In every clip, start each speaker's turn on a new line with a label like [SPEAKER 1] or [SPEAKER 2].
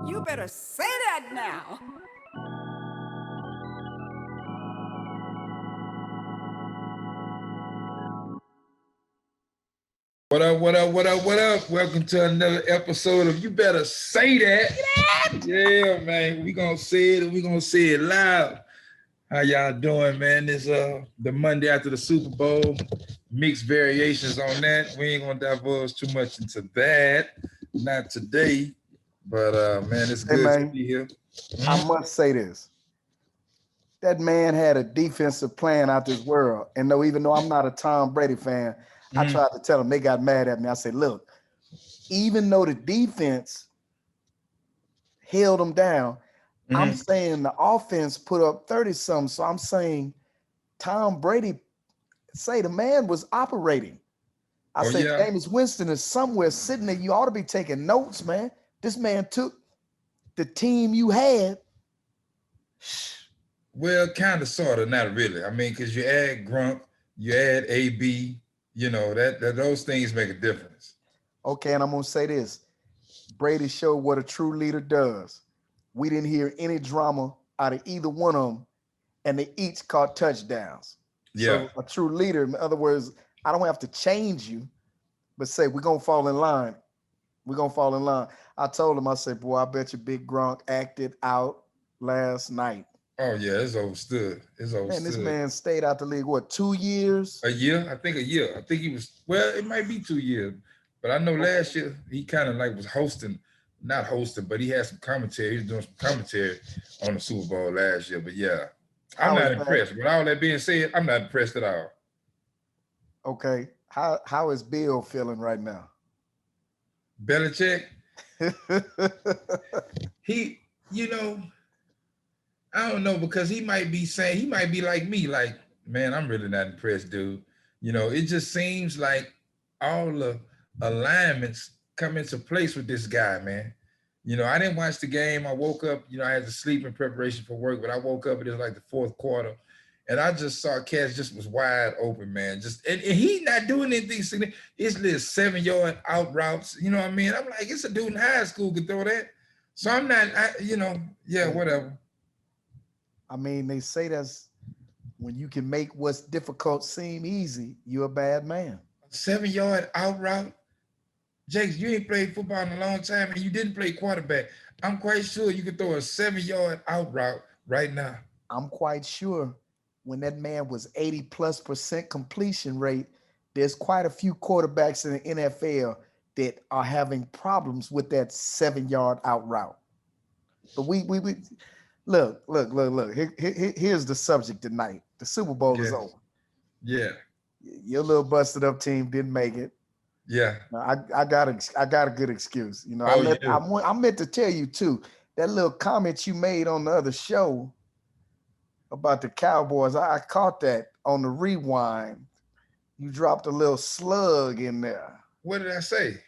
[SPEAKER 1] You better say that now.
[SPEAKER 2] What up, what up, what up, what up? Welcome to another episode of You Better Say That. Yeah, man. We gonna say it and we gonna say it loud. How y'all doing, man? This the Monday after the Super Bowl. Mixed variations on that. We ain't gonna divulge too much into that. Not today. But man, it's
[SPEAKER 3] Hey
[SPEAKER 2] good to
[SPEAKER 3] man,
[SPEAKER 2] be here.
[SPEAKER 3] I must say this. That man had a defensive plan out this world. And though even though I'm not a Tom Brady fan, I tried to tell them they got mad at me. I said, look, even though the defense held them down, I'm saying the offense put up 30 something. So I'm saying Tom Brady say the man was operating. I said, Jameis Winston is somewhere sitting there. You ought to be taking notes, man. This man took the team you had.
[SPEAKER 2] Well, kind of, sort of, not really. I mean, because you add Gronk, you add AB, you know, that those things make a difference.
[SPEAKER 3] Okay, and I'm going to say this. Brady showed what a true leader does. We didn't hear any drama out of either one of them, and they each caught touchdowns.
[SPEAKER 2] Yeah.
[SPEAKER 3] So a true leader, in other words, I don't have to change you, but say, we're going to fall in line. We're going to fall in line. I told him, I said, boy, I bet you Big Gronk acted out last night.
[SPEAKER 2] Oh, yeah, it's overstood. It's overstood.
[SPEAKER 3] Man, this man stayed out the league, what, 2 years?
[SPEAKER 2] A year? I think a year. I think he was, well, it might be 2 years. But I know last year he kind of like was hosting, not hosting, but he had some commentary. He was doing some commentary on the Super Bowl last year. But yeah, I'm not impressed. With all that being said, I'm not impressed at all.
[SPEAKER 3] Okay. How is Bill feeling right now?
[SPEAKER 2] Belichick? He, you know, I don't know, because he might be saying, he might be like me, like, man, I'm really not impressed, dude. You know, it just seems like all the alignments come into place with this guy, man. You know, I didn't watch the game. I woke up, you know, I had to sleep in preparation for work, but I woke up, it was like the fourth quarter, and I just saw Cash just was wide open, man. Just and he not doing anything. It's little 7-yard out routes. You know what I mean? I'm like, it's a dude in high school could throw that. So I'm not, whatever.
[SPEAKER 3] I mean, they say that's when you can make what's difficult seem easy, you're a bad man.
[SPEAKER 2] 7-yard out route. Jakes, you ain't played football in a long time and you didn't play quarterback. I'm quite sure you could throw a 7-yard out route right now.
[SPEAKER 3] I'm quite sure when that man was 80+% completion rate, there's quite a few quarterbacks in the NFL that are having problems with that 7-yard out route. But we look. Here's the subject tonight. The Super Bowl is over.
[SPEAKER 2] Yeah.
[SPEAKER 3] Your little busted up team didn't make it.
[SPEAKER 2] Yeah.
[SPEAKER 3] I got a good excuse. You know, I meant to tell you too, that little comment you made on the other show about the Cowboys, I caught that on the rewind. You dropped a little slug in there.
[SPEAKER 2] What did I say?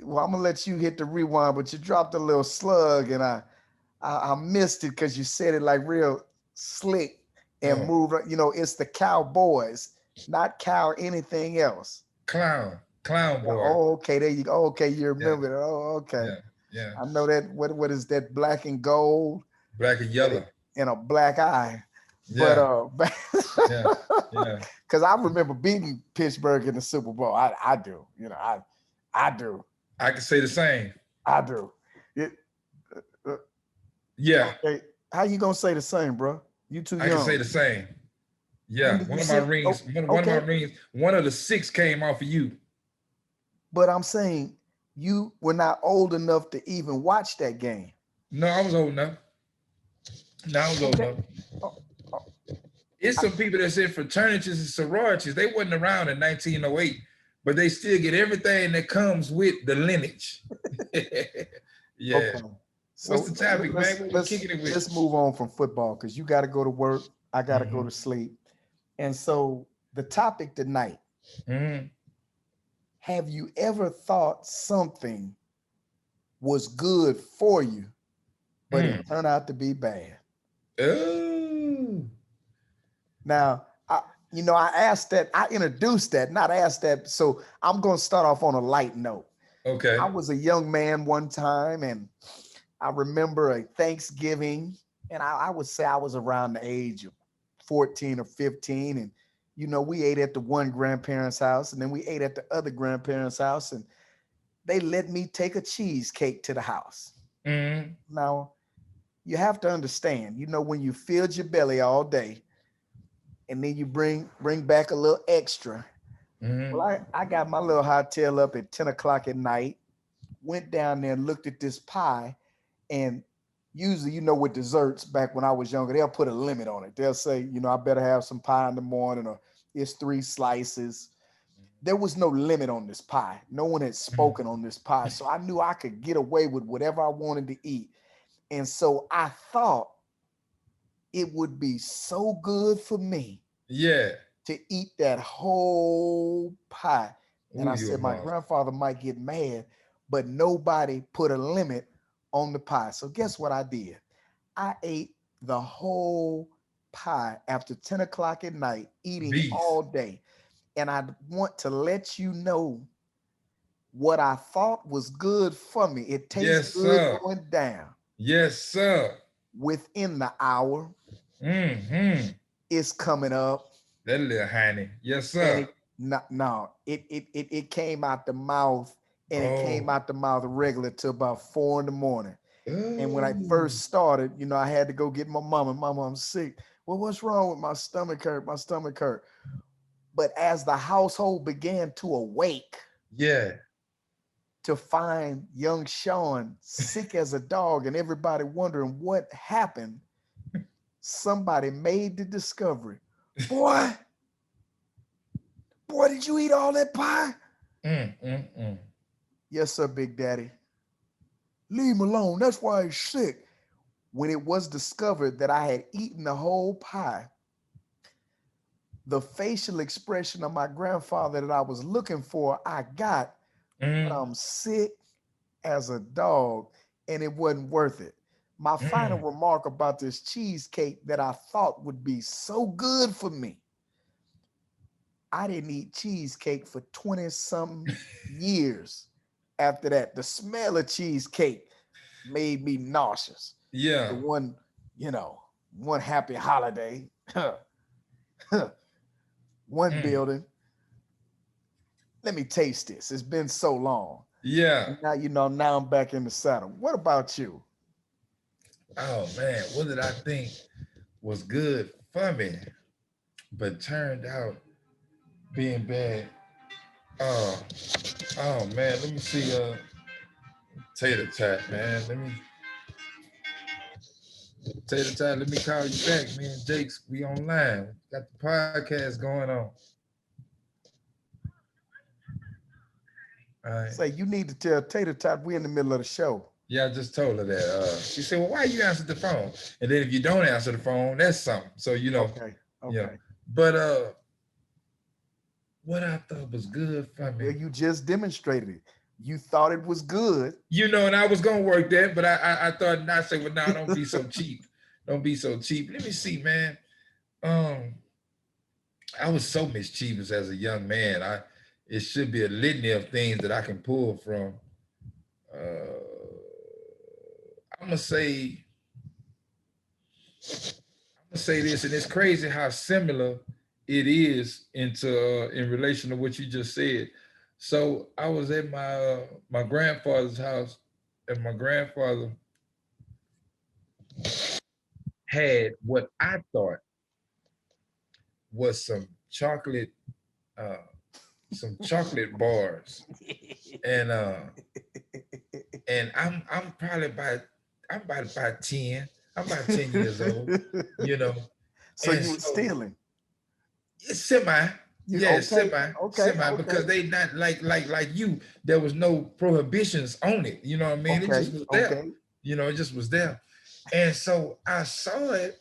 [SPEAKER 3] Well, I'm gonna let you hit the rewind, but you dropped a little slug, and I missed it because you said it like real slick and moved. You know, it's the Cowboys, not cow anything else.
[SPEAKER 2] Clown boy.
[SPEAKER 3] Oh, okay, there you go. Okay, you remember it. Oh, okay.
[SPEAKER 2] Yeah.
[SPEAKER 3] I know that. What is that? Black and gold,
[SPEAKER 2] black and yellow,
[SPEAKER 3] and a black eye.
[SPEAKER 2] Yeah.
[SPEAKER 3] But because I remember beating Pittsburgh in the Super Bowl. I do. You know, I do.
[SPEAKER 2] I can say the same.
[SPEAKER 3] I do.
[SPEAKER 2] Yeah.
[SPEAKER 3] Okay. How you gonna say the same, bro? You too young.
[SPEAKER 2] I can say the same. Yeah. One of my rings. One of my rings. One of the 6 came off of you.
[SPEAKER 3] But I'm saying you were not old enough to even watch that game.
[SPEAKER 2] No, I was old enough. It's some people that's in fraternities and sororities. They wasn't around in 1908, but they still get everything that comes with the lineage. Yeah. Okay. So what's the topic, man? What kicking it with?
[SPEAKER 3] Let's move on from football because you got to go to work. I got to go to sleep. And so the topic tonight, have you ever thought something was good for you, but it turned out to be bad?
[SPEAKER 2] Oh.
[SPEAKER 3] Now, I asked that, I introduced that, not asked that. So I'm going to start off on a light note.
[SPEAKER 2] Okay.
[SPEAKER 3] I was a young man one time, and I remember a Thanksgiving, and I would say I was around the age of 14 or 15. And, we ate at the one grandparent's house, and then we ate at the other grandparent's house, and they let me take a cheesecake to the house.
[SPEAKER 2] Mm-hmm.
[SPEAKER 3] Now, you have to understand, when you filled your belly all day, and then you bring back a little extra.
[SPEAKER 2] Mm-hmm.
[SPEAKER 3] Well, I got my little hotel up at 10 o'clock at night, went down there and looked at this pie. And usually, with desserts back when I was younger, they'll put a limit on it. They'll say, I better have some pie in the morning, or it's 3 slices. There was no limit on this pie. No one had spoken on this pie. So I knew I could get away with whatever I wanted to eat. And so I thought it would be so good for me
[SPEAKER 2] Yeah.
[SPEAKER 3] to eat that whole pie. And
[SPEAKER 2] Ooh,
[SPEAKER 3] I
[SPEAKER 2] you a
[SPEAKER 3] said, my
[SPEAKER 2] monster.
[SPEAKER 3] grandfather might get mad, but nobody put a limit on the pie. So guess what I did? I ate the whole pie after 10 o'clock at night, eating
[SPEAKER 2] Beast.
[SPEAKER 3] all day. And I want to let you know what I thought was good for me. It tastes
[SPEAKER 2] Yes,
[SPEAKER 3] good
[SPEAKER 2] sir.
[SPEAKER 3] going down.
[SPEAKER 2] Yes, sir.
[SPEAKER 3] Within the hour,
[SPEAKER 2] Mm-hmm.
[SPEAKER 3] it's coming up.
[SPEAKER 2] That little honey. Yes,
[SPEAKER 3] And
[SPEAKER 2] sir.
[SPEAKER 3] it came out the mouth, and it came
[SPEAKER 2] Oh.
[SPEAKER 3] out the mouth regular till about 4 in the morning. And when I
[SPEAKER 2] Ooh.
[SPEAKER 3] first started, I had to go get my mom, and Mama, I'm sick. Well, what's wrong with my stomach hurt? My stomach hurt. But as the household began to awake
[SPEAKER 2] Yeah.
[SPEAKER 3] to find young Sean sick as a dog and everybody wondering what happened, somebody made the discovery. Boy, did you eat all that pie?
[SPEAKER 2] Mm.
[SPEAKER 3] Yes, sir, Big Daddy. Leave him alone. That's why he's sick. When it was discovered that I had eaten the whole pie, the facial expression of my grandfather that I was looking for, I got, but
[SPEAKER 2] Mm.
[SPEAKER 3] I'm sick as a dog, and it wasn't worth it. My final
[SPEAKER 2] Mm.
[SPEAKER 3] remark about this cheesecake that I thought would be so good for me, I didn't eat cheesecake for 20 something years after that. The smell of cheesecake made me nauseous.
[SPEAKER 2] Yeah.
[SPEAKER 3] The one happy holiday, one
[SPEAKER 2] Mm.
[SPEAKER 3] building. Let me taste this. It's been so long.
[SPEAKER 2] Yeah.
[SPEAKER 3] And now I'm back in the saddle. What about you?
[SPEAKER 2] Oh man, what did I think was good for me, but turned out being bad? Oh, oh man, let me see. Tater Tot, man. Tater Tot. Let me call you back, man. Jake's, we online. Got the podcast going on. All right.
[SPEAKER 3] Say, you need to tell Tater Tot we in the middle of the show.
[SPEAKER 2] Yeah, I just told her that. She said, "Well, why you answer the phone?" And then if you don't answer the phone, that's something. So
[SPEAKER 3] Okay.
[SPEAKER 2] yeah.
[SPEAKER 3] Okay.
[SPEAKER 2] But what I thought was good for me,
[SPEAKER 3] Well, you just demonstrated it. You thought it was good.
[SPEAKER 2] and I was gonna work that, but I thought not say, well, no, don't be so cheap. Don't be so cheap. Let me see, man. Um, I was so mischievous as a young man. It should be a litany of things that I can pull from. I'm gonna say this, and it's crazy how similar it is in relation to what you just said. So I was at my grandfather's house, and my grandfather had what I thought was uh, some chocolate bars, and I'm probably about 10. I'm about 10 years old, you know,
[SPEAKER 3] So
[SPEAKER 2] and
[SPEAKER 3] you were
[SPEAKER 2] so
[SPEAKER 3] stealing.
[SPEAKER 2] it's semi.
[SPEAKER 3] You
[SPEAKER 2] Yeah,
[SPEAKER 3] okay? Okay.
[SPEAKER 2] semi,
[SPEAKER 3] Okay.
[SPEAKER 2] because they not like you. There was no prohibitions on it. You know what I mean? It
[SPEAKER 3] Okay.
[SPEAKER 2] just was there.
[SPEAKER 3] Okay.
[SPEAKER 2] It just was there. And so I saw it,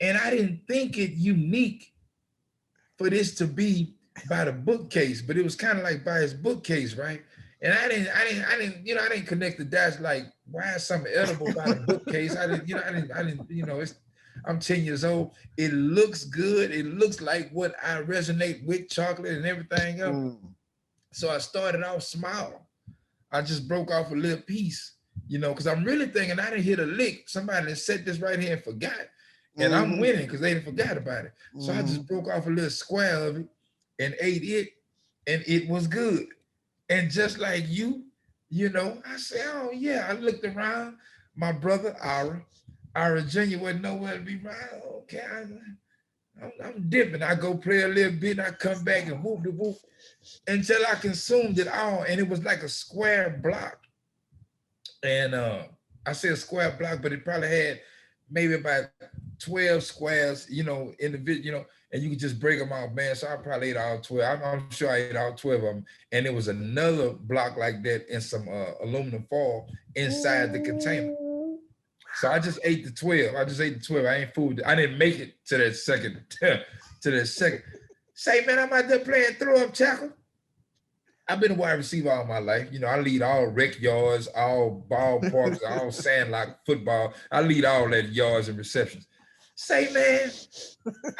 [SPEAKER 2] and I didn't think it unique for this to be by the bookcase, but it was kind of like by his bookcase, right? And I didn't connect the dots like, why is something edible by the bookcase? I didn't, I'm 10 years old. It looks good. It looks like what I resonate with, chocolate and everything else.
[SPEAKER 3] Mm.
[SPEAKER 2] So I started off small. I just broke off a little piece, you know, because I'm really thinking I didn't hit a lick. Somebody that set this right here and forgot. And I'm
[SPEAKER 3] Mhm.
[SPEAKER 2] winning because they forgot about it. So I just
[SPEAKER 3] Mhm.
[SPEAKER 2] broke off a little square of it and ate it, and it was good. And just like you know, I said, oh yeah. I looked around. My brother, Ira Jr. wasn't nowhere to be found. Okay, I'm dipping. I go play a little bit, and I come back and whoop the whoop until I consumed it all. And it was like a square block. And I say a square block, but it probably had maybe about 12 squares, you know, individual, you know, and you could just break them out, man. So I probably ate all 12. I'm sure I ate all 12 of them. And there was another block like that in some aluminum foil inside the container. So I just ate the 12. I just ate the 12. I ain't fooled. I didn't make it to that second, to that second. Say, man, I'm out there playing throw up tackle. I've been a wide receiver all my life. You know, I lead all rec yards, all ballparks, all sandlot football. I lead all that yards and receptions. Say, man,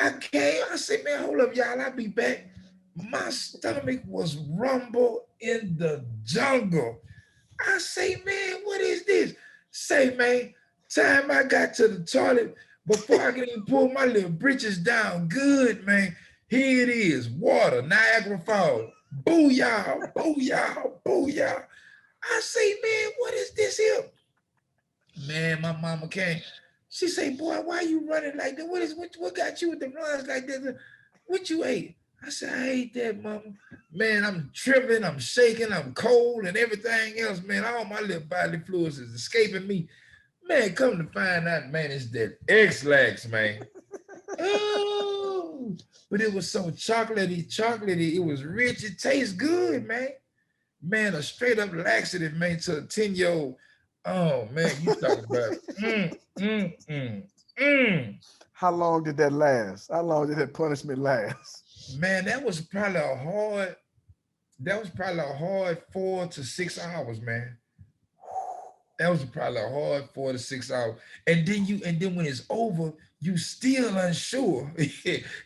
[SPEAKER 2] I came. I said, man, hold up, y'all. I'll be back. My stomach was rumble in the jungle. I say, man, what is this? Say, man, time I got to the toilet before I can even pull my little britches down good, man. Here it is, water, Niagara Falls. Booyah, booyah, booyah. I say, man, what is this here? Man, my mama came. She say, boy, why you running like that? What got you with the runs like this? What you ate? I said, I ate that, mama. Man, I'm tripping, I'm shaking, I'm cold, and everything else, man. All my little bodily fluids is escaping me. Man, come to find out, man, it's that X-Lax, man. Oh, but it was so chocolatey. It was rich. It tastes good, man. Man, a straight up laxative, man, to a 10-year-old. Oh man, you talking about mm.
[SPEAKER 3] How long did that last? How long did that punishment last?
[SPEAKER 2] Man, that was probably a hard 4 to 6 hours, man. That was probably a hard 4 to 6 hours. And then when it's over, you still unsure.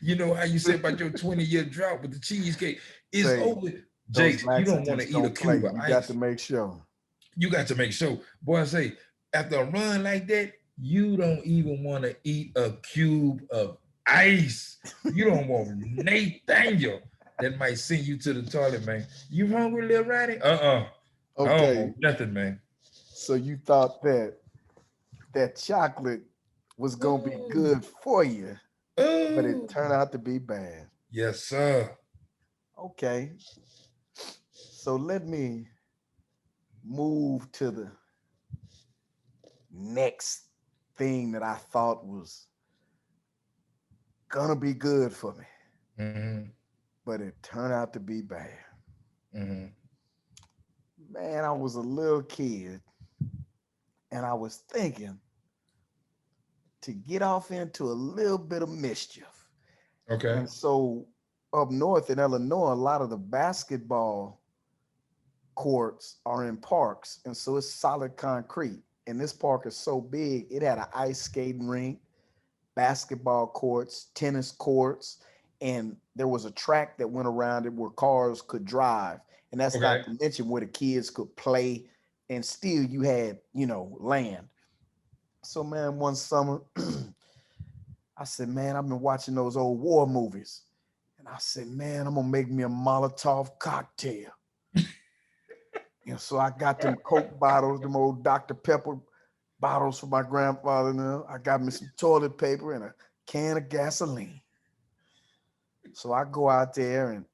[SPEAKER 2] You know how you say about your 20-year drought with the cheesecake. It's
[SPEAKER 3] Say
[SPEAKER 2] over.
[SPEAKER 3] those
[SPEAKER 2] Jakes, you don't want
[SPEAKER 3] laxatives
[SPEAKER 2] to eat a
[SPEAKER 3] don't play.
[SPEAKER 2] cube of
[SPEAKER 3] You got to
[SPEAKER 2] ice.
[SPEAKER 3] make sure.
[SPEAKER 2] You got to make sure. Boy, I say, after a run like that, you don't even want to eat a cube of ice. You don't want Nathaniel that might send you to the toilet, man. You hungry, little Ronnie? I don't
[SPEAKER 3] Okay,
[SPEAKER 2] want nothing, man.
[SPEAKER 3] so you thought that chocolate was gonna be
[SPEAKER 2] Ooh,
[SPEAKER 3] good for you, but it
[SPEAKER 2] ooh.
[SPEAKER 3] turned out to be bad.
[SPEAKER 2] Yes, sir.
[SPEAKER 3] Okay, so let me move to the next thing that I thought was gonna be good for me,
[SPEAKER 2] Mm-hmm.
[SPEAKER 3] but it turned out to be bad.
[SPEAKER 2] Mm-hmm.
[SPEAKER 3] Man, I was a little kid and I was thinking to get off into a little bit of mischief.
[SPEAKER 2] Okay.
[SPEAKER 3] And so up north in Illinois, a lot of the basketball courts are in parks. And so it's solid concrete. And this park is so big, it had an ice skating rink, basketball courts, tennis courts, and there was a track that went around it where cars could drive. And that's not
[SPEAKER 2] Okay.
[SPEAKER 3] to mention where the kids could play, and still you had, land. So man, one summer, I said, man, I've been watching those old war movies. And I said, man, I'm gonna make me a Molotov cocktail. And so I got them Coke bottles, them old Dr. Pepper bottles for my grandfather now. I got me some toilet paper and a can of gasoline. So I go out there and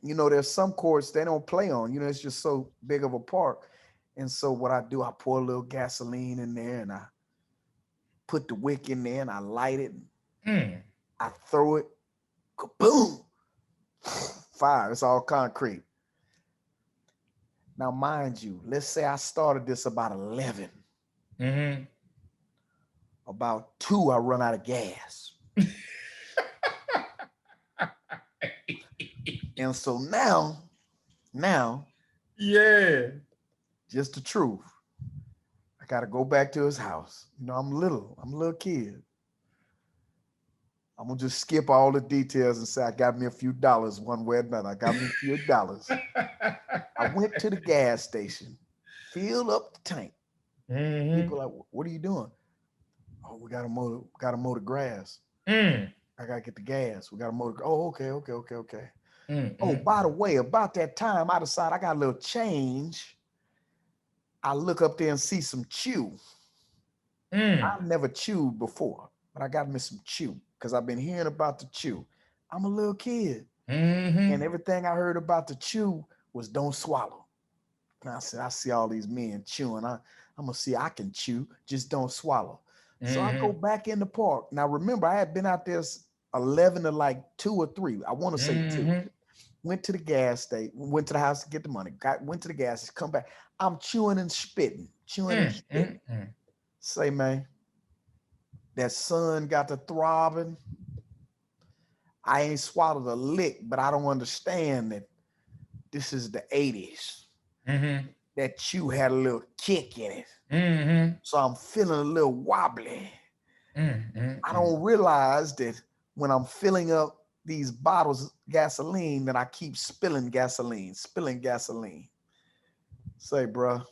[SPEAKER 3] there's some courts they don't play on. It's just so big of a park. And so what I do, I pour a little gasoline in there and I put the wick in there and I light it.
[SPEAKER 2] Mm.
[SPEAKER 3] I throw it, kaboom, fire. It's all concrete. Now, mind you, let's say I started this about 11.
[SPEAKER 2] Mm-hmm.
[SPEAKER 3] About 2, I run out of gas. And so now,
[SPEAKER 2] Yeah.
[SPEAKER 3] just the truth. I got to go back to his house. I'm a little kid. I'm going to just skip all the details and say I got me a few dollars one way or another. I got me a few dollars. I went to the gas station, filled up the tank,
[SPEAKER 2] Mm-hmm.
[SPEAKER 3] People like, what are you doing? Oh, we gotta mow the grass.
[SPEAKER 2] Mm.
[SPEAKER 3] I gotta get the gas. We gotta mow the. Oh, okay.
[SPEAKER 2] Mm.
[SPEAKER 3] Oh,
[SPEAKER 2] Mm.
[SPEAKER 3] by the way, about that time, I decide I got a little change. I look up there and see some chew.
[SPEAKER 2] Mm.
[SPEAKER 3] I've never chewed before, but I got me some chew because I've been hearing about the chew. I'm a little kid, and
[SPEAKER 2] Mm-hmm.
[SPEAKER 3] everything I heard about the chew was don't swallow. And I said, I see all these men chewing. I'm gonna see I can chew, just don't swallow. So I go
[SPEAKER 2] Mm-hmm.
[SPEAKER 3] back in the park. Now remember, I had been out there 11 to like 2 or 3. I want to say 2.
[SPEAKER 2] Mm-hmm.
[SPEAKER 3] Went to the gas station, went to the house to get the money, went to the gas station, come back. I'm chewing and spitting, chewing and
[SPEAKER 2] Mm.
[SPEAKER 3] spitting.
[SPEAKER 2] Mm. Mm.
[SPEAKER 3] Say, man, that sun got to throbbing. I ain't swallowed a lick, but I don't understand that this is the 80s.
[SPEAKER 2] Mm-hmm.
[SPEAKER 3] That chew had a little kick in it.
[SPEAKER 2] Mm-hmm.
[SPEAKER 3] So I'm feeling a little wobbly. I
[SPEAKER 2] Mm-hmm.
[SPEAKER 3] don't realize that when I'm filling up these bottles of gasoline that I keep spilling gasoline. Say, bro,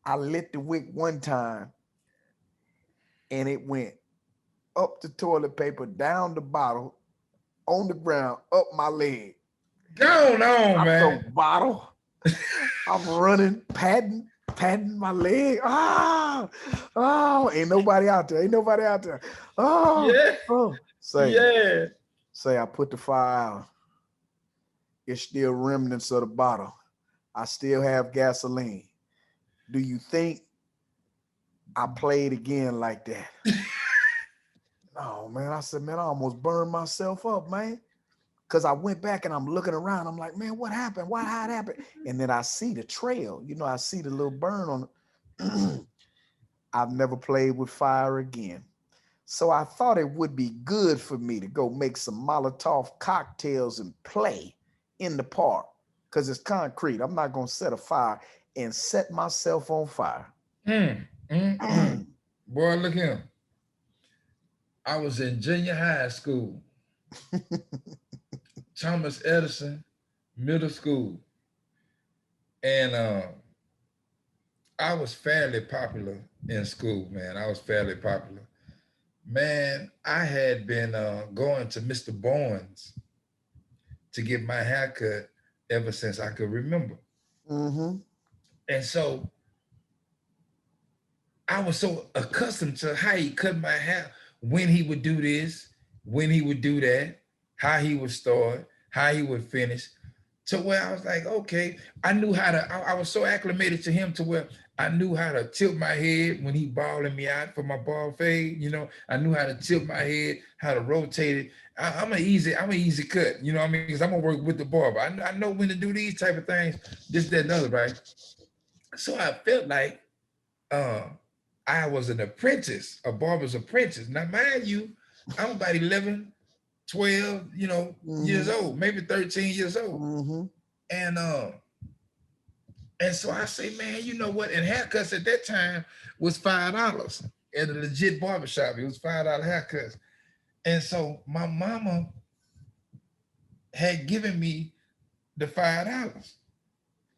[SPEAKER 3] I lit the wick one time and it went up the toilet paper, down the bottle, on the ground, up my leg.
[SPEAKER 2] Go on,
[SPEAKER 3] I throw
[SPEAKER 2] man.
[SPEAKER 3] bottle. I'm running, patting my leg. Oh, ain't nobody out there.
[SPEAKER 2] Yeah.
[SPEAKER 3] Oh.
[SPEAKER 2] Yeah.
[SPEAKER 3] Say I put the fire out. It's still remnants of the bottle. I still have gasoline. Do you think I played again like that? No, man. I said, man, I almost burned myself up, man. Because I went back and I'm looking around. I'm like, man, what happened? How it happened? And then I see the trail. I see the little burn on it. I've never played with fire again. So I thought it would be good for me to go make some Molotov cocktails and play in the park because it's concrete. I'm not going to set a fire and set myself on fire.
[SPEAKER 2] Mm. Mm. Mm. Boy, look here. I was in junior high school, Thomas Edison Middle School, and I was fairly popular in school, man. I was fairly popular. Man, I had been going to Mr. Bowen's to get my haircut ever since I could remember.
[SPEAKER 3] Mm-hmm.
[SPEAKER 2] And so I was so accustomed to how he cut my hair, when he would do this, when he would do that, how he would start, how he would finish, to where I was like, okay, I knew how to, I was so acclimated to him to where I knew how to tilt my head when he balling me out for my ball fade. I knew how to tilt my head, how to rotate it. I'm an easy cut, you know what I mean? Because I'm gonna work with the barber. I know when to do these type of things, this, that, and other, right? So I felt like uh, I was an apprentice, a barber's apprentice. Now, mind you, I'm about 11, 12, years
[SPEAKER 3] Mm-hmm.
[SPEAKER 2] old, maybe 13 years old.
[SPEAKER 3] Mm-hmm.
[SPEAKER 2] And so I say, man, you know what? And haircuts at that time was $5 at a legit barbershop. It was $5 haircuts. And so my mama had given me the $5.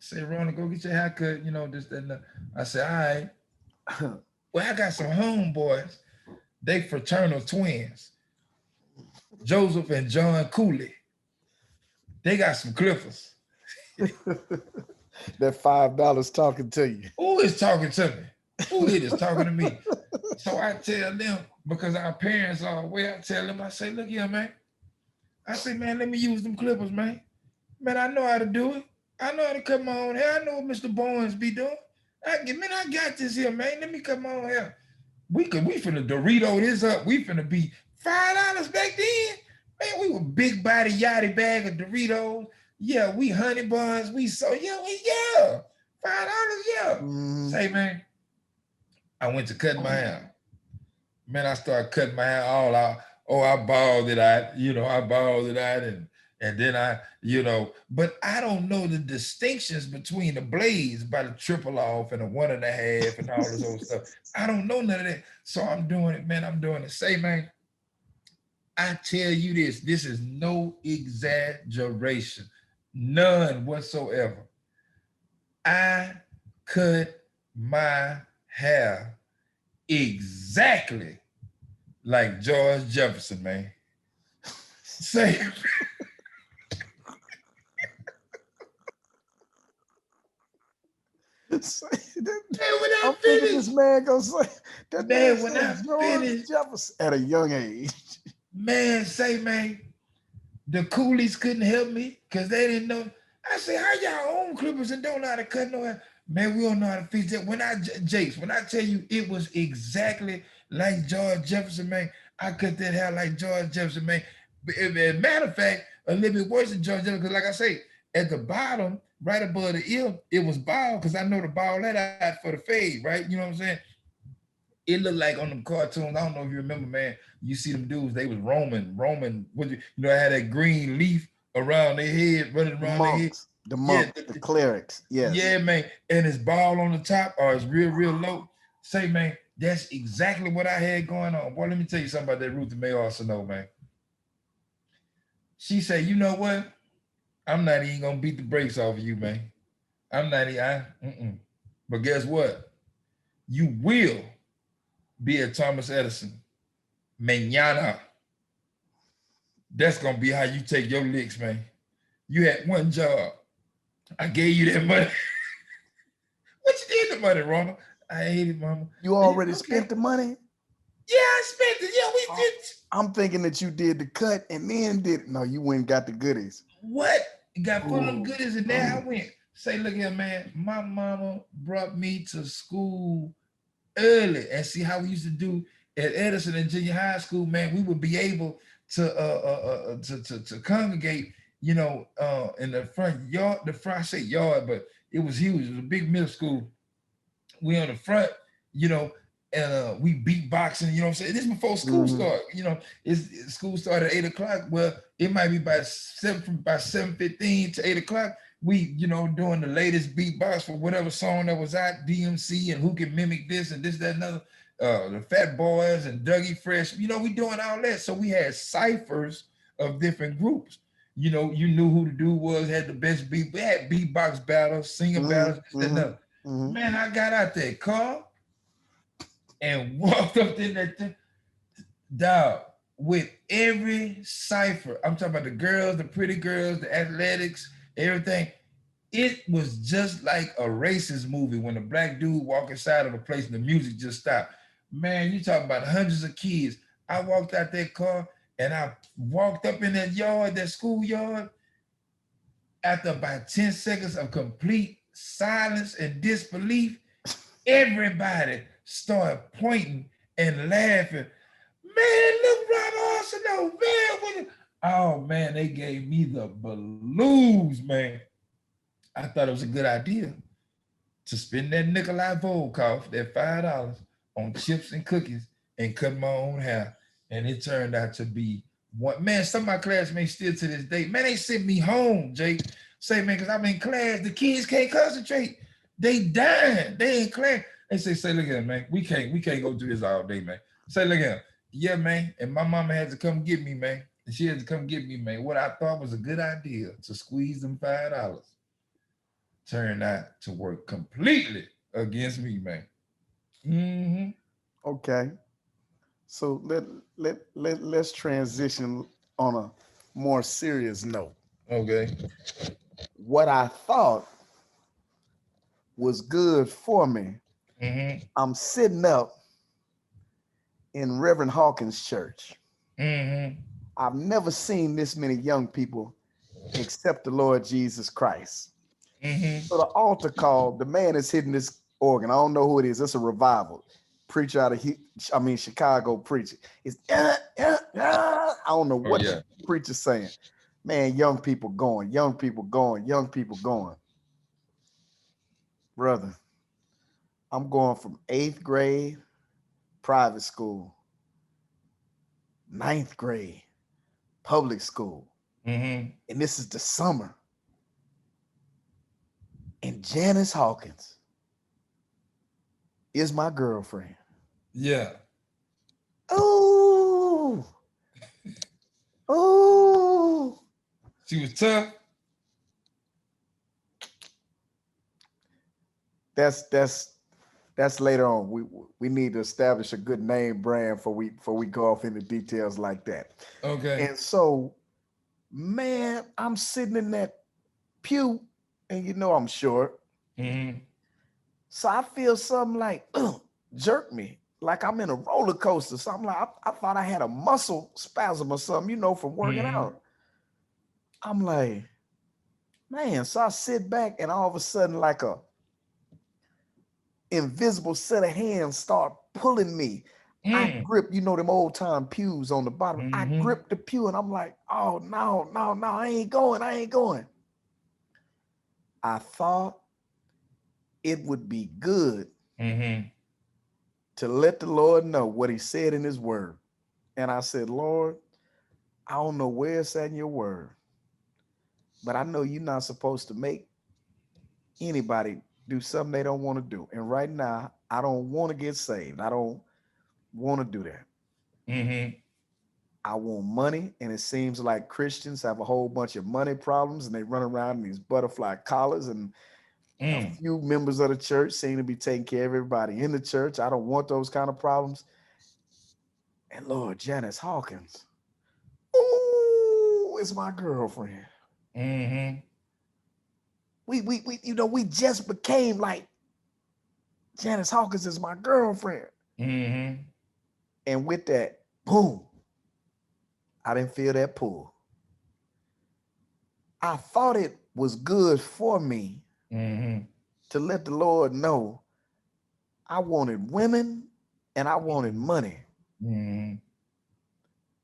[SPEAKER 2] Say, Rona, go get your haircut, this, that, and that. I said, all right. Well, I got some homeboys. They fraternal twins, Joseph and John Cooley. They got some clippers.
[SPEAKER 3] That $5 talking to you.
[SPEAKER 2] Who is talking to me? Who is talking to me? So I tell them, because our parents are aware, I tell them, I say, look here, man. I say, man, let me use them clippers, man. Man, I know how to do it. I know how to cut my own hair. I know what Mr. Bowens be doing. I got this here, man. Let me cut my own hair. We finna Dorito this up. We finna be $5 back then. Man, we were big body yachty bag of Doritos. Yeah, we honey buns. $5, yeah.
[SPEAKER 3] Mm-hmm.
[SPEAKER 2] Say, man, I went to cut my hair. Man, I started cutting my hair all out. Oh, I balled it out. I balled it out, and then but I don't know the distinctions between the blades by the triple off and the 1.5 and all this old stuff. I don't know none of that. So I'm doing it, man. I'm doing it. Say, man, I tell you this is no exaggeration, none whatsoever. I cut my hair exactly like George Jefferson, man. Say, when I
[SPEAKER 3] I'm thinking this
[SPEAKER 2] finish,
[SPEAKER 3] man gonna say that man
[SPEAKER 2] man, when I
[SPEAKER 3] said George
[SPEAKER 2] finish,
[SPEAKER 3] Jefferson at a young age.
[SPEAKER 2] man, say, man, the coolies couldn't help me because they didn't know. I say, how y'all own clippers and don't know how to cut no hair? Man, we don't know how to fix that. When Jakes, when I tell you it was exactly like George Jefferson, man, I cut that hair like George Jefferson, man. Matter of fact, a little bit worse than George Jefferson, because like I say, at the bottom, right above the ear, it was bald, because I know to ball that out for the fade, right? You know what I'm saying? It looked like on them cartoons. I don't know if you remember, man. You see them dudes, they was Roman. What I had that green leaf around their head, running
[SPEAKER 3] The
[SPEAKER 2] around their head.
[SPEAKER 3] monks, the
[SPEAKER 2] Yeah,
[SPEAKER 3] monks, the clerics. Yes.
[SPEAKER 2] yeah, man. And it's ball on the top or it's real low. Say, man, that's exactly what I had going on. Boy, let me tell you something about that Ruth May Arsenault, man. She said, you know what? I'm not even gonna beat the brakes off of you, man. I'm not even. But guess what? You will be a Thomas Edison. Mañana. That's gonna be how you take your licks, man. You had one job. I gave you that money. What you did with the money, Ronald? I hate it, mama.
[SPEAKER 3] You already spent the money?
[SPEAKER 2] Yeah, I spent it. Yeah, we did.
[SPEAKER 3] I'm thinking that you did the cut and then did. No, you went and got the goodies.
[SPEAKER 2] What? Got full of them
[SPEAKER 3] Ooh.
[SPEAKER 2] goodies, and there I went. Say, look here, man. My mama brought me to school early, and see how we used to do at Edison and junior high school, man. We would be able to congregate, in the front yard. The front, I say yard, but it was huge. It was a big middle school. We on the front, and we beatboxing. You know what I'm saying? This is before school started. School started at 8 o'clock. Well, it might be by 7:15 to 8 o'clock. We, doing the latest beatbox for whatever song that was out, DMC, and who can mimic this and this, that, and other. The Fat Boys and Dougie Fresh. We doing all that. So we had ciphers of different groups. You knew who the dude was, had the best beat. We had beatbox battles, singing battles, this, that, and other. Man, I got out that car and walked up in that thing, dog, with every cipher. I'm talking about the girls, the pretty girls, the athletics, everything. It was just like a racist movie when a black dude walk inside of a place and the music just stopped. Man, you talking about hundreds of kids. I walked out that car and I walked up in that yard, that schoolyard. After about 10 seconds of complete silence and disbelief, everybody started pointing and laughing. Man, look, Rob Arsenault, man. Oh, man, they gave me the blues, man. I thought it was a good idea to spend that Nikolai Volkov, that $5, on chips and cookies and cut my own hair. And it turned out to be one. Man, some of my classmates still to this day, man, they sent me home, Jake. Say, man, because I'm in class, the kids can't concentrate. They dying. They in class. They say, look at them, man. We can't go do this all day, man. Say, look at them. Yeah, man. And my mama had to come get me, man. And she had to come get me, man. What I thought was a good idea to squeeze them $5 turned out to work completely against me, man.
[SPEAKER 3] Okay. So let's transition on a more serious note.
[SPEAKER 2] Okay.
[SPEAKER 3] What I thought was good for me, I'm sitting up in Reverend Hawkins' church. I've never seen this many young people accept the Lord Jesus Christ. So the altar call, the man is hitting this organ. I don't know who it is. It's a revival. Preacher out of Chicago preacher. It's I don't know what the preacher's saying. Man, young people going. Brother, I'm going from 8th grade, private school, 9th grade, public school. And this is the summer. And Janice Hawkins is my girlfriend.
[SPEAKER 2] Yeah.
[SPEAKER 3] Oh.
[SPEAKER 2] She was tough.
[SPEAKER 3] That's That's later on. We need to establish a good name brand before we go off into details like that.
[SPEAKER 2] Okay.
[SPEAKER 3] And so, man, I'm sitting in that pew, and you know I'm short.
[SPEAKER 2] Mm-hmm.
[SPEAKER 3] So I feel something like jerk me, like I'm in a roller coaster. Something like I thought I had a muscle spasm or something, you know, from working
[SPEAKER 2] Mm-hmm.
[SPEAKER 3] out. I'm like, man. So I sit back, and all of a sudden, like a invisible set of hands start pulling me. I
[SPEAKER 2] Mm.
[SPEAKER 3] grip, you know, them old time pews on the bottom. I
[SPEAKER 2] Mm-hmm.
[SPEAKER 3] grip the pew, and I'm like, oh no, no, no, I ain't going. I ain't going. I thought it would be good
[SPEAKER 2] Mm-hmm.
[SPEAKER 3] to let the Lord know what he said in his word. And I said, Lord, I don't know where it's at in your word, but I know you're not supposed to make anybody do something they don't want to do. And right now, I don't want to get saved. I don't want to do that.
[SPEAKER 2] Mm-hmm.
[SPEAKER 3] I want money. And it seems like Christians have a whole bunch of money problems, and they run around in these butterfly collars, and a
[SPEAKER 2] Mm.
[SPEAKER 3] few members of the church seem to be taking care of everybody in the church. I don't want those kind of problems. And Lord, Janice Hawkins, ooh, it's my girlfriend.
[SPEAKER 2] Mm-hmm.
[SPEAKER 3] We you know, we just became like, Janice Hawkins is my girlfriend.
[SPEAKER 2] Mm-hmm.
[SPEAKER 3] And with that, boom, I didn't feel that pull. I thought it was good for me
[SPEAKER 2] Mm-hmm.
[SPEAKER 3] to let the Lord know I wanted women and I wanted money.
[SPEAKER 2] Mm-hmm.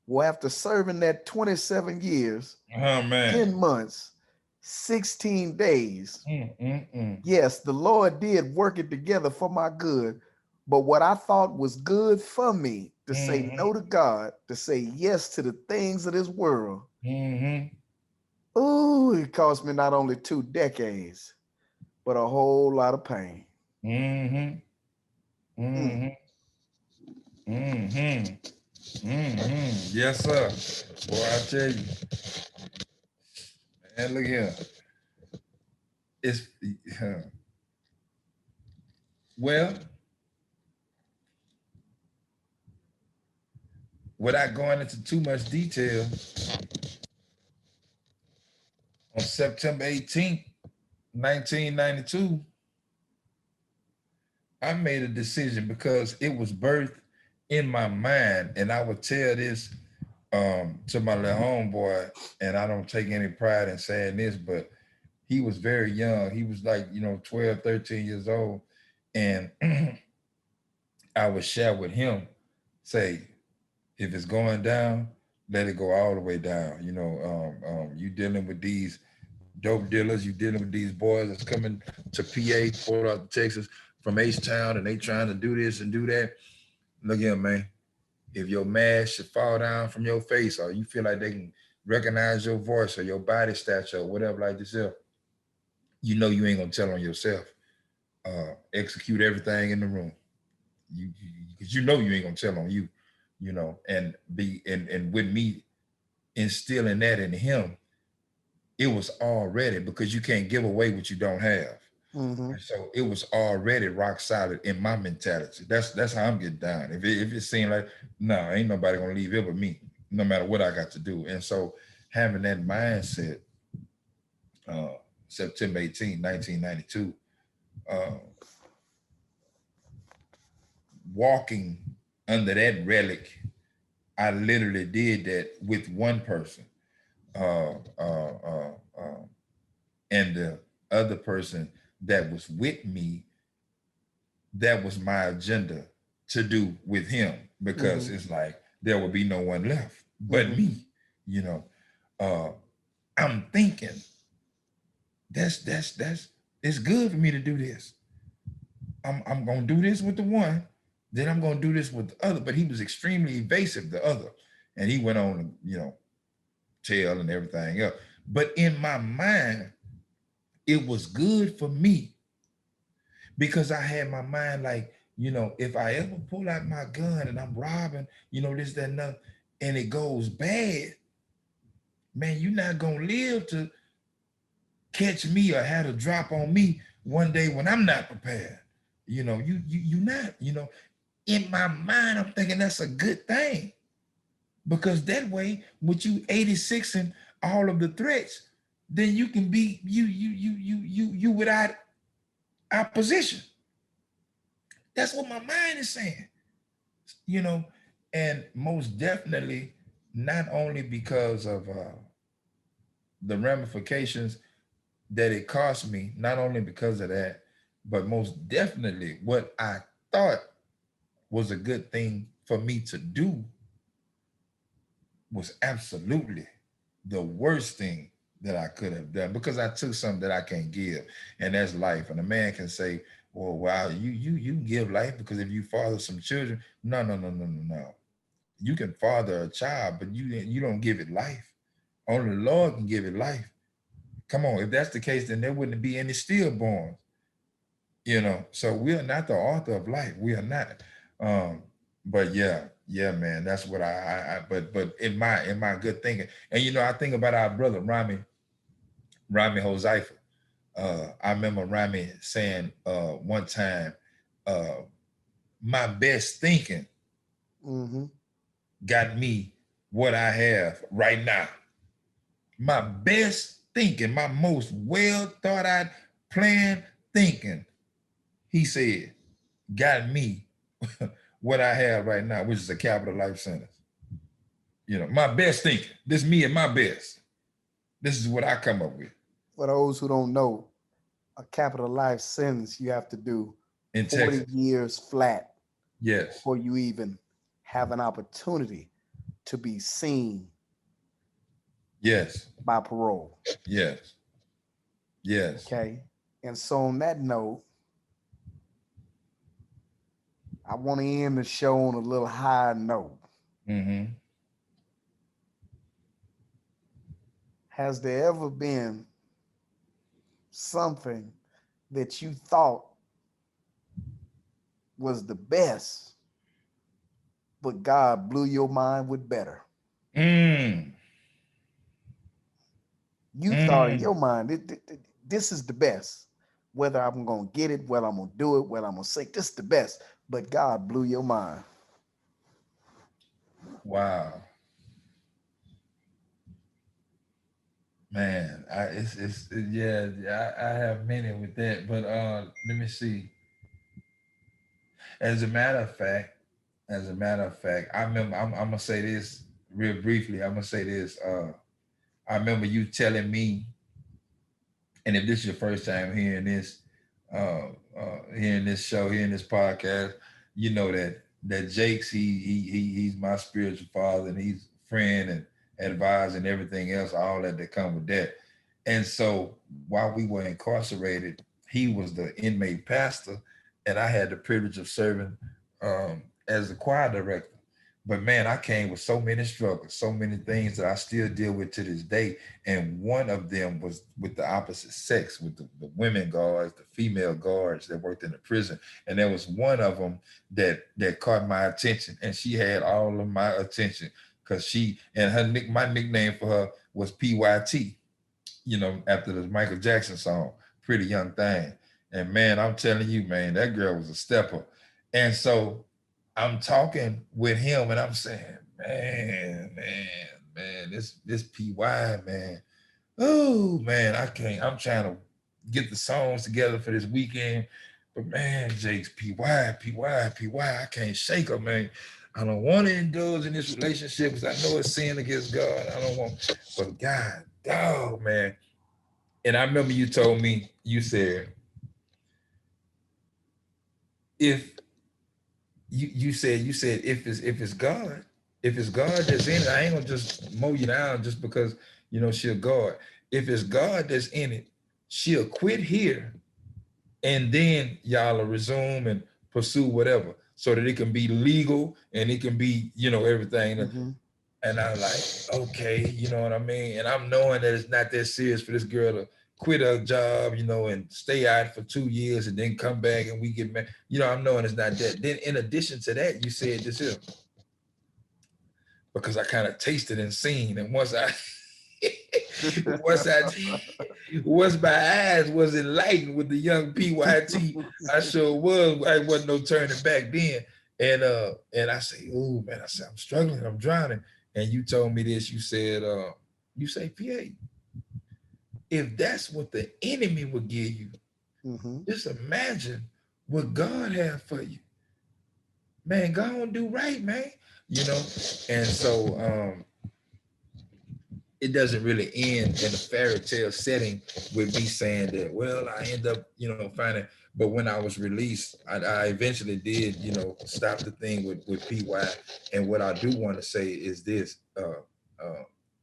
[SPEAKER 3] Well, after serving that 27 years,
[SPEAKER 2] Oh
[SPEAKER 3] 10
[SPEAKER 2] man.
[SPEAKER 3] months, 16 days,
[SPEAKER 2] Mm-mm-mm.
[SPEAKER 3] yes, the Lord did work it together for my good. But what I thought was good for me to say
[SPEAKER 2] Mm-hmm.
[SPEAKER 3] no to God, to say yes to the things of this world,
[SPEAKER 2] Mm-hmm.
[SPEAKER 3] ooh, it cost me not only 2 decades, but a whole lot of pain.
[SPEAKER 2] Mm-hmm.
[SPEAKER 3] Mm.
[SPEAKER 2] Mm-hmm. Mm-hmm. Mm-hmm. Yes, sir. Boy, I tell you, man, look here. It's well, without going into too much detail, on September 18th, 1992, I made a decision because it was birthed in my mind, and I would tell this to my little homeboy, and I don't take any pride in saying this, but he was very young. He was like, 12, 13 years old. And I would share with him, say, if it's going down, let it go all the way down. You dealing with these dope dealers, you dealing with these boys that's coming to PA, Port Arthur, Texas, from H-Town, and they trying to do this and do that. Look here, man. If your mask should fall down from your face, or you feel like they can recognize your voice or your body stature or whatever like this, you ain't gonna tell on yourself. Execute everything in the room. Because you ain't gonna tell on you, and with me instilling that in him, it was already, because you can't give away what you don't have.
[SPEAKER 3] Mm-hmm.
[SPEAKER 2] And so it was already rock solid in my mentality. That's how I'm getting down. If it seemed like, no, ain't nobody gonna leave here but me, no matter what I got to do. And so having that mindset, uh, September 18th, 1992, walking under that relic, I literally did that with one person. Uh, uh, uh, uh, and the other person that was with me, that was my agenda to do with him, because
[SPEAKER 3] Mm-hmm.
[SPEAKER 2] it's like there would be no one left but
[SPEAKER 3] Mm-hmm.
[SPEAKER 2] me. You know, uh, I'm thinking that's it's good for me to do this. I'm gonna do this with the one, then I'm gonna do this with the other. But he was extremely evasive, the other, and he went on to tell and everything else. But in my mind, it was good for me because I had my mind like, if I ever pull out my gun and I'm robbing, this, that, and that, and it goes bad, man, you're not gonna live to catch me or have a drop on me one day when I'm not prepared. you not, in my mind, I'm thinking that's a good thing. Because that way, with you 86 and all of the threats, then you can be you without opposition. That's what my mind is saying, you know, and most definitely, not only because of the ramifications that it cost me, not only because of that, but most definitely what I thought was a good thing for me to do was absolutely the worst thing that I could have done, because I took something that I can't give, and that's life. And a man can say, "Well, wow, you give life because if you father some children, no, no, no, no, no, no. You can father a child, but you don't give it life. Only the Lord can give it life. Come on, if that's the case, then there wouldn't be any stillborns, So we are not the author of life. We are not. Um, but yeah, man, that's what but in my good thinking, and I think about our brother Rami Hoseifer. I remember Rami saying one time, uh, my best thinking
[SPEAKER 3] Mm-hmm.
[SPEAKER 2] got me what I have right now. My best thinking, my most well thought out planned thinking, he said, got me what I have right now, which is a capital life sentence. My best thinking. This me and my best. This is what I come up with
[SPEAKER 3] For those who don't know, a capital life sentence, you have to do
[SPEAKER 2] in
[SPEAKER 3] 40
[SPEAKER 2] Texas.
[SPEAKER 3] years flat
[SPEAKER 2] Yes.
[SPEAKER 3] before you even have an opportunity to be seen
[SPEAKER 2] Yes.
[SPEAKER 3] by parole.
[SPEAKER 2] Yes. Yes.
[SPEAKER 3] Okay. And so on that note, I want to end the show on a little higher note.
[SPEAKER 2] Mm-hmm.
[SPEAKER 3] Has there ever been something that you thought was the best, but God blew your mind with better?
[SPEAKER 2] Mm.
[SPEAKER 3] You thought in your
[SPEAKER 2] Mm.
[SPEAKER 3] mind, this is the best. Whether I'm going to get it, whether I'm going to do it, whether I'm going to say, this is the best. But God blew your mind.
[SPEAKER 2] Wow. Man, yeah, I have many with that, but let me see. As a matter of fact, I remember. I'm gonna say this real briefly. I'm gonna say this. I remember you telling me, and if this is your first time hearing this show, hearing this podcast, you know that Jake's he's my spiritual father, and he's friend and advisor and everything else, all that come with that. And so while we were incarcerated, he was the inmate pastor, and I had the privilege of serving as the choir director. But man, I came with so many struggles, so many things that I still deal with to this day. And one of them was with the opposite sex, with the women guards, the female guards that worked in the prison. And there was one of them that caught my attention, and she had all of my attention because my nickname for her was PYT, after the Michael Jackson song, Pretty Young Thing. And man, I'm telling you, man, that girl was a stepper. And so I'm talking with him and I'm saying, man, this PY, man. Oh man, I can't. I'm trying to get the songs together for this weekend. But man, Jake's PY, I can't shake her, man. I don't want to indulge in this relationship because I know it's sin against God. I don't want, but God, dog, man. And I remember you told me, you said, if you said if it's God that's in it, I ain't gonna just mow you down just because she'll God. If it's God that's in it, she'll quit here, and then y'all will resume and pursue whatever, so that it can be legal and it can be everything.
[SPEAKER 3] Mm-hmm.
[SPEAKER 2] And I'm like, okay, you know what I mean? And I'm knowing that it's not that serious for this girl to quit her job, and stay out for 2 years and then come back and we get married. I'm knowing it's not that. Then in addition to that, you said this here, because I kind of tasted and seen. And once I once my eyes was enlightened with the young PYT, I sure was. I wasn't no turning back then. And I say, oh man, I said, I'm struggling, I'm drowning. And you told me this, you said, you say, PA, if that's what the enemy would give you, just imagine what God had for you. Man, God don't do right, man. You know, and so it doesn't really end in a fairy tale setting with me saying that, well, I end up, finding, but when I was released, I eventually did, stop the thing with PY. And what I do want to say is this,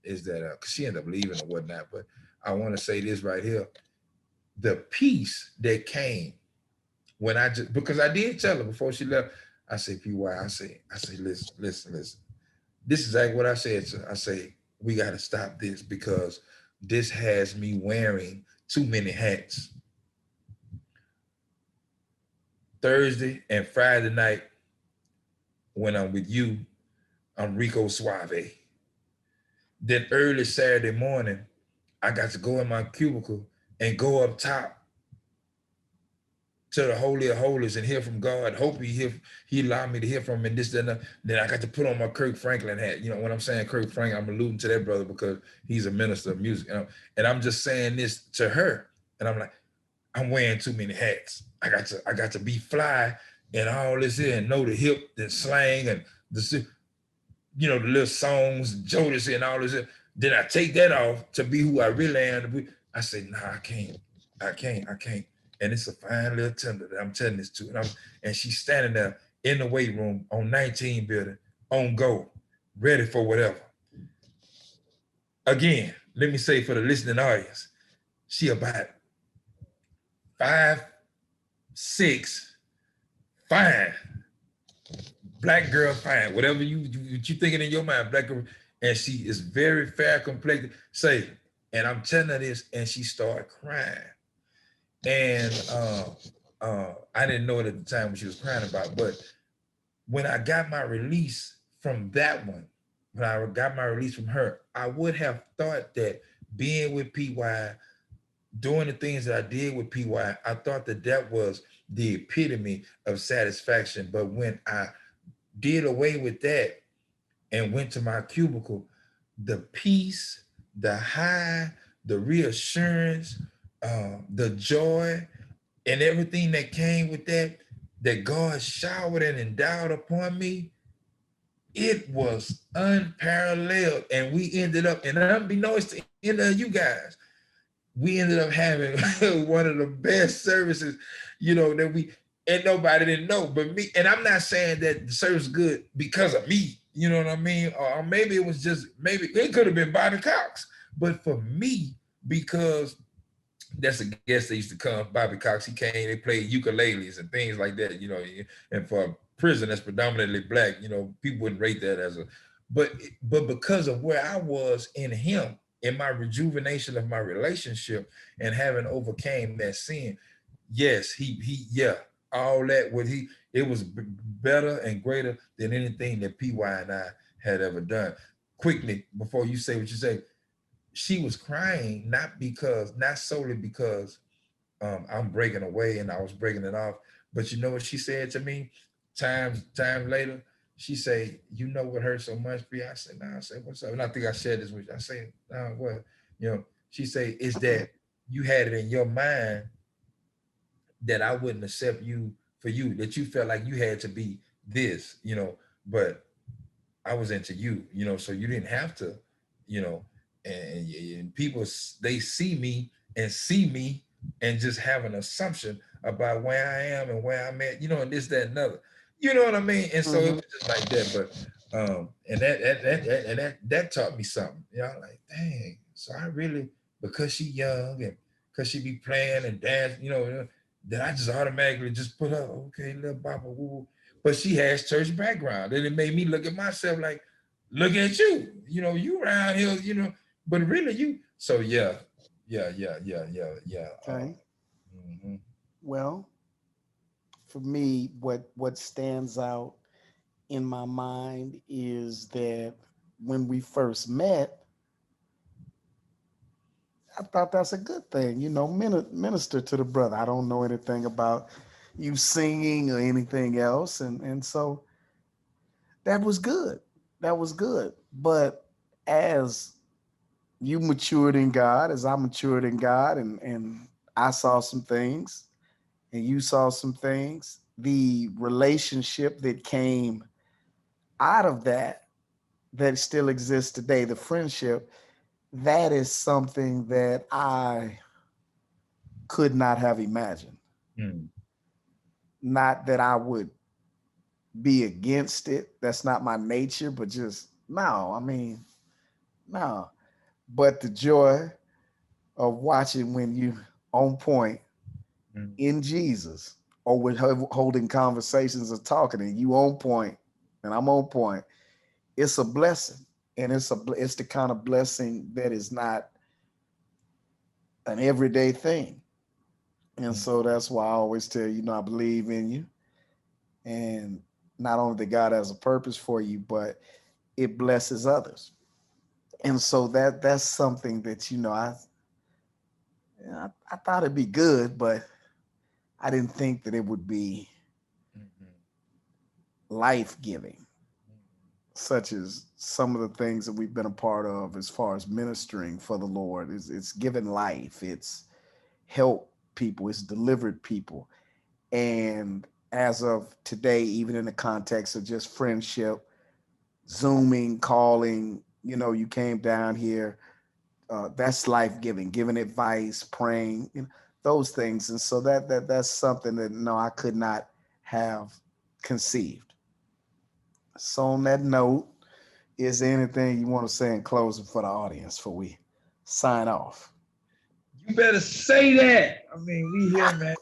[SPEAKER 2] is that, cause she ended up leaving or whatnot, but I want to say this right here. The peace that came when because I did tell her before she left, I say, PY, I say, listen. This is exactly what I said to her. I say, we got to stop this because this has me wearing too many hats. Thursday and Friday night, when I'm with you, I'm Rico Suave. Then early Saturday morning, I got to go in my cubicle and go up top to the Holy of Holies and hear from God. Hope he allowed me to hear from him and this, that, and that. Then I got to put on my Kirk Franklin hat. When I'm saying Kirk Franklin, I'm alluding to that brother because he's a minister of music. And I'm just saying this to her. And I'm like, I'm wearing too many hats. I got to be fly and all this here and know the hip, the slang, and the little songs, Jodeci and all this here. Then I take that off to be who I really am. I say, nah, I can't. And it's a fine little tender that I'm telling this to. And she's standing there in the weight room on 19 building, on go, ready for whatever. Again, let me say for the listening audience, she about 5'6", fine. Black girl, fine. Whatever you thinking in your mind, black girl. And she is very fair complected. And I'm telling her this, and she started crying. And I didn't know it at the time what she was crying about, but when I got my release from that one, when I got my release from her, I would have thought that being with PY, doing the things that I did with PY, I thought that was the epitome of satisfaction. But when I did away with that and went to my cubicle, the peace, the high, the reassurance, the joy, and everything that came with that God showered and endowed upon me, it was unparalleled. And we ended up, and unbeknownst to any of you guys, we ended up having one of the best services, and nobody didn't know but me. And I'm not saying that the service is good because of me, you know what I mean? Or maybe it was maybe it could have been Bobby Cox, but for me, because that's a guest that used to come, Bobby Cox, he came, they played ukuleles and things like that, and for a prison that's predominantly black, people wouldn't rate that as but because of where I was in him, in my rejuvenation of my relationship and having overcame that sin, yes, all that it was better and greater than anything that PY and I had ever done. Quickly, before you say what you say, she was crying not solely because I'm breaking away and I was breaking it off, but you know what she said to me time later? She said, you know what hurt so much, B? I said, nah. I said, what's up? And I think I shared this with you. I said, nah, what? She said, is that you had it in your mind that I wouldn't accept you for you, that you felt like you had to be this, but I was into you, so you didn't have to, and people, they see me and just have an assumption about where I am and where I'm at, and this, that, and other, you know what I mean? And so it was just like that, but and that taught me something, like, dang, so I really, because she young and because she be playing and dancing, that I just automatically just put her, okay, little Baba woo. But she has church background, and it made me look at myself like, look at you, you around here, but really you. So yeah.
[SPEAKER 3] Okay. Well, for me, what stands out in my mind is that when we first met, I thought that's a good thing, minister to the brother. I don't know anything about you singing or anything else. And so that was good. That was good. But as you matured in God, as I matured in God, and I saw some things and you saw some things, the relationship that came out of that still exists today, the friendship, that is something that I could not have imagined.
[SPEAKER 2] Mm.
[SPEAKER 3] Not that I would be against it. That's not my nature, but just no, I mean, no. But the joy of watching when you on point
[SPEAKER 2] Mm.
[SPEAKER 3] in Jesus, or with holding conversations or talking, and you on point and I'm on point, it's a blessing. And it's the kind of blessing that is not an everyday thing. And
[SPEAKER 2] Mm.
[SPEAKER 3] so that's why I always tell you, I believe in you. And not only that God has a purpose for you, but it blesses others. And so that's something that, I thought it'd be good, but I didn't think that it would be
[SPEAKER 2] Mhm.
[SPEAKER 3] life-giving, such as some of the things that we've been a part of as far as ministering for the Lord. It's given life, it's helped people, it's delivered people. And as of today, even in the context of just friendship, Zooming, calling, you came down here, that's life-giving, giving advice, praying, those things. And so that's something that no, I could not have conceived. So on that note, is there anything you want to say in closing for the audience before we sign off?
[SPEAKER 2] You better say that. I mean, we here, man.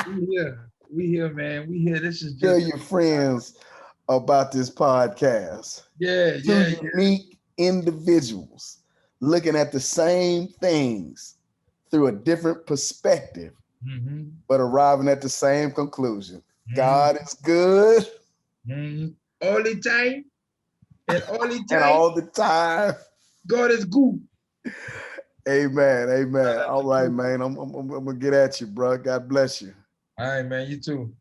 [SPEAKER 2] We here. We here, man. We here. This is
[SPEAKER 3] Tell
[SPEAKER 2] just
[SPEAKER 3] your friends about this podcast.
[SPEAKER 2] yeah,
[SPEAKER 3] Two
[SPEAKER 2] yeah, yeah.
[SPEAKER 3] unique individuals looking at the same things through a different perspective,
[SPEAKER 2] Mm-hmm.
[SPEAKER 3] but arriving at the same conclusion.
[SPEAKER 2] Mm-hmm.
[SPEAKER 3] God is good
[SPEAKER 2] Mm-hmm. All the time, and all the
[SPEAKER 3] and
[SPEAKER 2] time,
[SPEAKER 3] all the time.
[SPEAKER 2] God is good.
[SPEAKER 3] Amen. Amen.
[SPEAKER 2] That's
[SPEAKER 3] All
[SPEAKER 2] the
[SPEAKER 3] right,
[SPEAKER 2] truth.
[SPEAKER 3] man. I'm gonna get at you, bro. God bless you.
[SPEAKER 2] All right, man. You too.